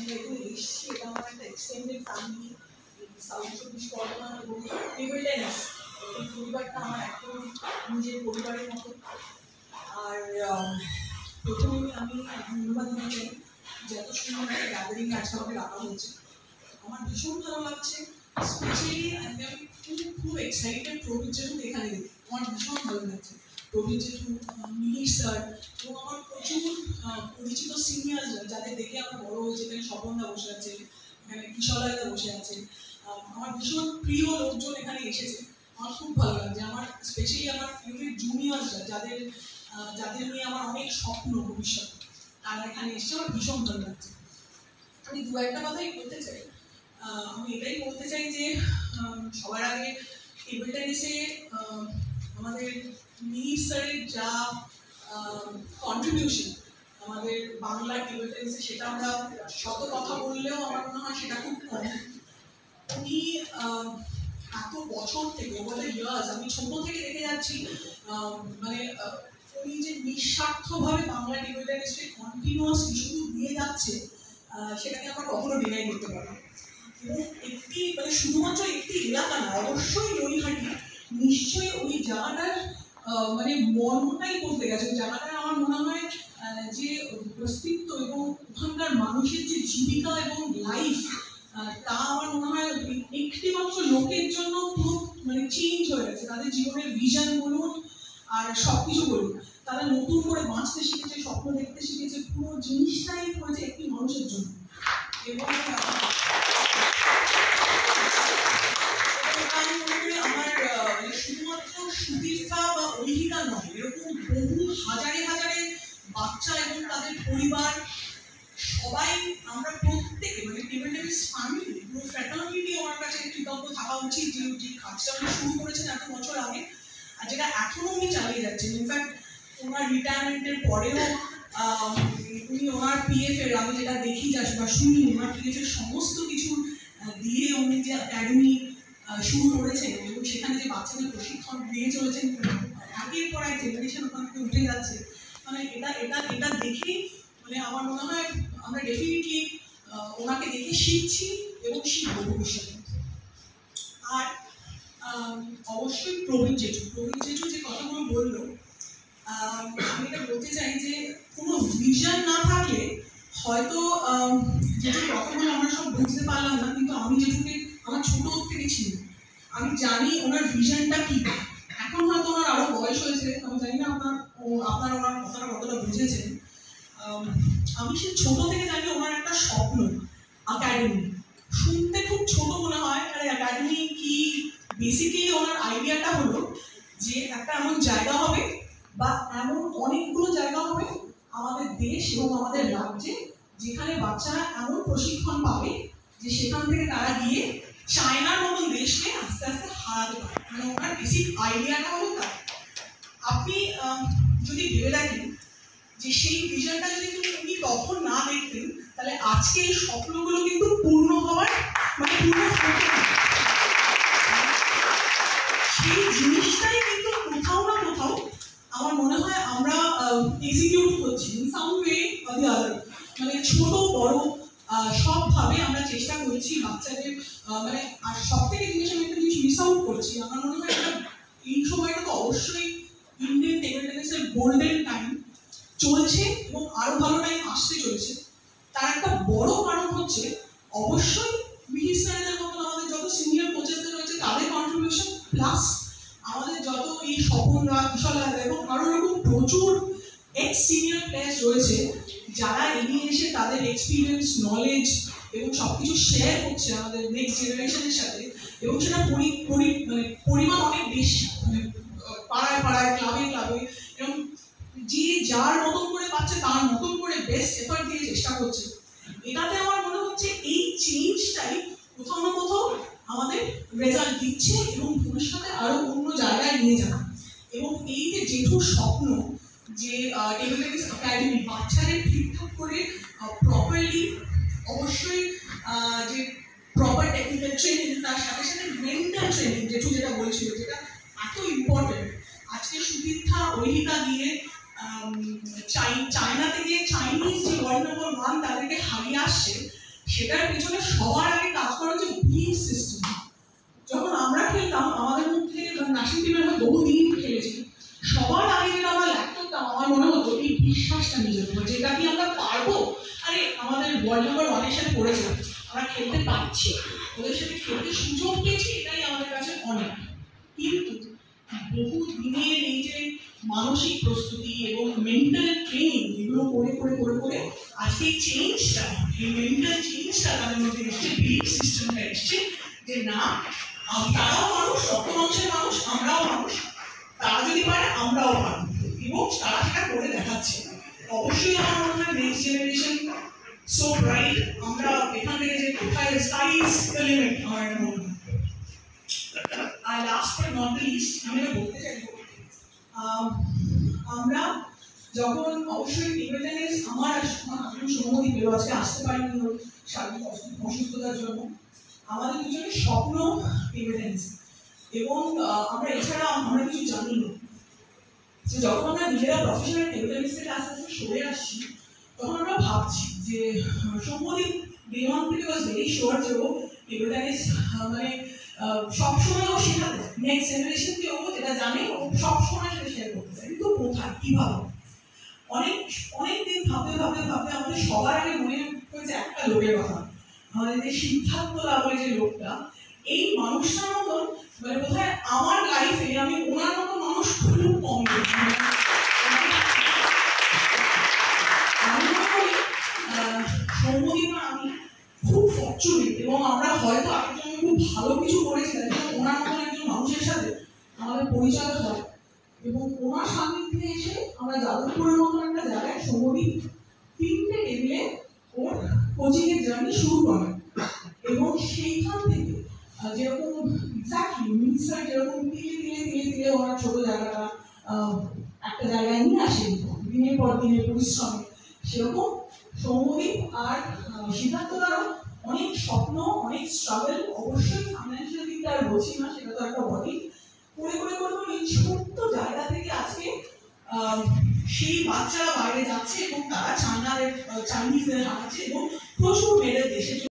আমরা এখানে এসেছি, এটা আমার একটা এক্সটেন্ডেড ফ্যামিলি, সাউথ চব্বিশ পরগনা এবং টেবিল টেনিস এই পরিবারটা আমার একদম নিজের পরিবারের মতো। আর প্রথমে আমি ধন্যবাদ দিতে চাই যে এত সুন্দর একটা গ্যাদারিং আজকে আমাকে রাখা হয়েছে, আমার ভীষণ ভালো লাগছে। স্পেশালি আমি খুব এক্সাইটেড প্রবীর জেঠু এখানে দেখি, আমার ভীষণ ভালো লাগছে। প্রবীর জেঠু, মিহির স্যার এবং আমার প্রচুর পরিচিত সিনিয়ররা যাদের দেখে আমার বড় হয়েছে, এখানে স্বপনদা বসে আছে, এখানে কিশোরদা বসে আছে, আমার ভীষণ প্রিয় লোকজন এখানে এসেছে, আমার খুব ভালো লাগছে। আমার স্পেশালি আমার ফেভারিট জুনিয়ররা যাদের নিয়ে আমার অনেক স্বপ্ন ভবিষ্যতে, তারা এখানে এসছে, আমার ভীষণ ভালো লাগছে। আমি দু একটা কথাই বলতে চাই। আমি এটাই বলতে চাই যে সবার আগে টেবিল টেনিসে আমাদের মিহির স্যারের যা কন্ট্রিবিউশন আমাদের বাংলা টেবিল টেনিসে, সেটা আমরা শত কথা বললেও আমার মনে হয় সেটা খুব কম। উনি এত বছর থেকে, ওভার দ্য ইয়ার্স, আমি ছোট থেকে দেখে যাচ্ছি, মানে উনি যে নিঃস্বার্থভাবে বাংলা টেবিল টেনিসকে কন্টিনিউয়াসলি শুধু দিয়ে যাচ্ছে, সেটাকে আমরা কখনো ডিনাই করতে পারি না। এবং একটি মানে শুধুমাত্র একটি এলাকা না, অবশ্যই নৈহাটি নিশ্চয়ই ওই জায়গাটার মানে মর্মটাই বলতে গেছে। ওই জায়গাটার আমার মনে হয় যে অস্তিত্ব এবং ওখানকার মানুষের যে জীবিকা এবং লাইফ, তা আমার মনে হয় একটি মাত্র লোকের জন্য পুরো মানে চেঞ্জ হয়ে গেছে। তাদের জীবনের ভিশন বলুন আর সব কিছু বলুন, তারা নতুন করে বাঁচতে শিখেছে, স্বপ্ন দেখতে শিখেছে, পুরো জিনিসটাই হয়েছে একটি মানুষের জন্য। এবং আমি মনে করি আমার শুধুমাত্র সুদীর্ঘা বা ঐহিকা নয়, এরকম বহু হাজারে হাজারে বাচ্চা এবং তাদের পরিবার, সবাই আমরা প্রত্যেকে মানে টেবিল টেনিস ফ্যামিলি, পুরো ফ্র্যাটার্নিটি আমার কাছে কৃতজ্ঞ থাকা উচিত যে কাজটা উনি শুরু করেছেন এত বছর আগে, আর যেটা এখনো উনি চালিয়ে যাচ্ছেন। ইনফ্যাক্ট ওনার রিটায়ারমেন্টের পরেও উনি ওনার পিএফ এর, আমি যেটা দেখি বা শুনি, ওনার পিএফ এর সমস্ত কিছু দিয়ে উনি যে একাডেমি শুরু করেছেন এবং সেখানে যে বাচ্চাদের প্রশিক্ষণ দিয়ে চলেছেন, একের পর এক জেনারেশন ওখান থেকে উঠে যাচ্ছে, মানে এটা দেখেই মানে আমার মনে হয় আমরা ডেফিনেটলি ওনাকে দেখে শিখছি এবং শিখবো ভবিষ্যতে। আর অবশ্যই প্রবীর জেঠু যে কথাগুলো বললো, আমি এটা বলতে চাই যে কোনো ভিশন না থাকলে হয়তো যেটা কথাগুলো আমরা সব বুঝতে পারলাম না, কিন্তু আমি যেটুকু আমার ছোট থেকে ছিল, আমি জানি ওনার ভিশনটা কি। এখন হয়তো ওনার আরো বয়স হয়েছে, আমি জানি না আপনারা ওনার কথাটা কতটা বুঝেছেন। আমি সেই ছোট থেকে জানি ওনার একটা স্বপ্ন একাডেমি। শুনতে খুব ছোট মনে হয়, আর একাডেমি কি, বেসিক্যালি ওনার আইডিয়াটা হলো যে একটা এমন জায়গা হবে বা এমন অনেকগুলো জায়গা হবে আমাদের দেশ এবং আমাদের রাজ্যে, যেখানে বাচ্চারা এমন প্রশিক্ষণ পাবে যে সেখান থেকে তারা গিয়ে চায়নার মতন দেশকে আস্তে আস্তে হারাতে পারে। মানে ওনার বেসিক আইডিয়াটা হলো তাই। আপনি যদি ভেবে দেখেন যে সেই ভিশনটা যদি উনি তখন না দেখতেন, তাহলে আজকে এই স্বপ্নগুলো কিন্তু পূর্ণ হওয়ার মানে পূর্ণ হতো না। সেই জিনিসটাই কিন্তু কোথাও না কোথাও আমার মনে হয় আমরা এক্সিকিউট করছি in some way or the other. মানে ছোট বড় সবভাবে আমরা চেষ্টা করছি বাচ্চাদের মানে, আর সব থেকে জিনিস আমি একটা জিনিস মিস আউট করছি। আমার মনে হয় এই সময়টা তো অবশ্যই ইন্ডিয়ান টেবিল টেনিসের গোল্ডেন টাইম চলছে এবং আরো ভালো টাইম আসতে চলেছে। তার একটা বড় কারণ হচ্ছে অবশ্যই মিহির স্যারদের মতন আমাদের যত সিনিয়র কোচেসদের রয়েছে তাদের কন্ট্রিবিউশন, প্লাস আমাদের যত এই স্বপনরা, কিশোরদা এবং আরো এরকম প্রচুর এক্স সিনিয়র প্লেয়ার্স রয়েছে যারা এগিয়ে এসে তাদের এক্সপিরিয়েন্স, নলেজ এবং সবকিছু শেয়ার করছে আমাদের নেক্সট জেনারেশনের সাথে, এবং সেটা মানে পরিমাণ অনেক বেশি, মানে পাড়ায় পাড়ায়, ক্লাবে ক্লাবে, এবং যে যার মতন করে পাচ্ছে তার মতন করে বেস্ট এফার্ট দিয়ে চেষ্টা করছে। এটাতে আমার মনে হচ্ছে এই চেঞ্জটাই কোথাও না কোথাও আমাদের রেজাল্ট দিচ্ছে এবং ভবিষ্যতে আরো অন্য জায়গায় নিয়ে যাবে। এবং এই যে জেঠুর স্বপ্ন যে টেবিল টেনিস একাডেমি বাচ্চাদের ঠিকঠাক করে প্রপারলি, অবশ্যই যে প্রপার টেকনিক্যাল ট্রেনিং, তার সাথে সাথে মেন্টাল ট্রেনিং, জেঠু যেটা বলেছিল, যেটা এত ইম্পর্টেন্ট। আজকে সুদীর্ঘা ঐহিকা দিয়ে চায়না থেকে চাইনিজ যে ওয়ার্ল্ড নম্বর 1 তাদেরকে হারিয়ে আসছে, সেটার পেছনে সবার আগে কাজ করা হচ্ছে বিলিফ সিস্টেম। যখন আমরা খেলতাম, আমাদের মধ্যে ন্যাশনাল টিমের হয়ে বহুদিন খেলেছি, সবার আগে যেটা আমরা ল্যাক করতাম, আমার মনে হতো এই বিশ্বাসটা নিজের উপর, যেটা কি আমরা পারবো। আরে আমাদের ওয়ার্ল্ড নাম্বার 1 এর সাথে পড়েছিলাম, আমরা খেলতে পারছি, ওদের সাথে খেলতে সুযোগ পেয়েছি, এটাই আমাদের কাছে অনেক। কিন্তু বহু দিনের এই যে মানসিক প্রস্তুতি এবং মেন্টাল ট্রেনিং, এগুলো করে করে করে করে আজকে এই চেঞ্জটা, এই মেন্টাল চেঞ্জটা তাদের মধ্যে এসছে, বিলিফ সিস্টেমটা এসছে যে না, তারাও মানুষ, রক্ত মাংসের মানুষ, আমরাও মানুষ, তারা যদি পারে আমরাও পারবো, এবং তারা সেটা করে দেখাচ্ছে। অবশ্যই আমার মনে হয় নেক্সট জেনারেশন সো ব্রাইট, আমরা এখান থেকে যে কোথায় স্কাইজ দ্য লিমিট আমার এটা মনে হয়। আর last but not the least আমি এটা বলতে চাইবো, আমরা যখন অবশ্যই টেবিল টেনিস, আমার হাজবেন্ড সৌম্যদীপ পেল, আজকে আসতে পারিনি ওর শারীরিক অসুস্থতার জন্য, আমাদের দুজনের স্বপ্ন টেবিল টেনিস। এবং আমরা এছাড়া আমরা কিছু জানি না, যে যখন আমরা নিজেরা প্রফেশনাল টেবিল টেনিস থেকে আস্তে আস্তে সরে আসছি, তখন আমরা ভাবছি যে সৌম্যদীপ ডে 1 থেকে ওয়াজ ভেরি শিওর যে ও টেবিল টেনিস মানে সবসময় ও শেখাবে, নেক্সট জেনারেশনকে ও যেটা জানে ও সবসময় সেটা শেয়ার করতে চায়, কিন্তু কোথায় কীভাবে। অনেক দিন ভাবতে ভাবতে ভাবতে আমাদের সবার আগে মনে হয়েছে একটা লোকের কথা, আমাদের যে সিদ্ধার্থ বলে যে লোকটা, এই মানুষটার মতন মানে বোধহয় আমার লাইফে আমি ওনার মতো মানুষ খুব কম দেখি। আমি মনে করি সৌম্যদীপ আর আমি খুব ফর্চুনেট, এবং আমরা হয়তো আগের জন্য খুব ভালো কিছু করেছি, তাই জন্য ওনার মতন একজন মানুষের সাথে আমাদের পরিচয় হয়। এবং ওনার সান্নিধ্যে এসে আমরা যাদবপুরের মতন একটা জায়গায় সৌম্যদীপ 3টে টেবিলে ওর কোচিংয়ের জার্নি শুরু করে, এবং সেইখান থেকে যেরকম এক্স্যাক্টলি মিনিস্টার যেরকম তিলে তিলে তিলে তিলে ওনার ছোট জায়গাটা একটা জায়গায় নিয়ে আসে দিনের পর দিনের পরিশ্রমে, সেরকম সৌম্যদীপ আর সিদ্ধার্থদারও অনেক স্বপ্ন, অনেক স্ট্রাগল, অবশ্যই ফাইন্যান্সিয়াল দিকটা আর বলছি না, সেটা তো একটা বডি করে করে করে এই ছোট্ট জায়গা থেকে আজকে সেই বাচ্চারা বাইরে যাচ্ছে এবং তারা চাইনিজদের হারাচ্ছে এবং প্রচুর মেয়েদের দেশে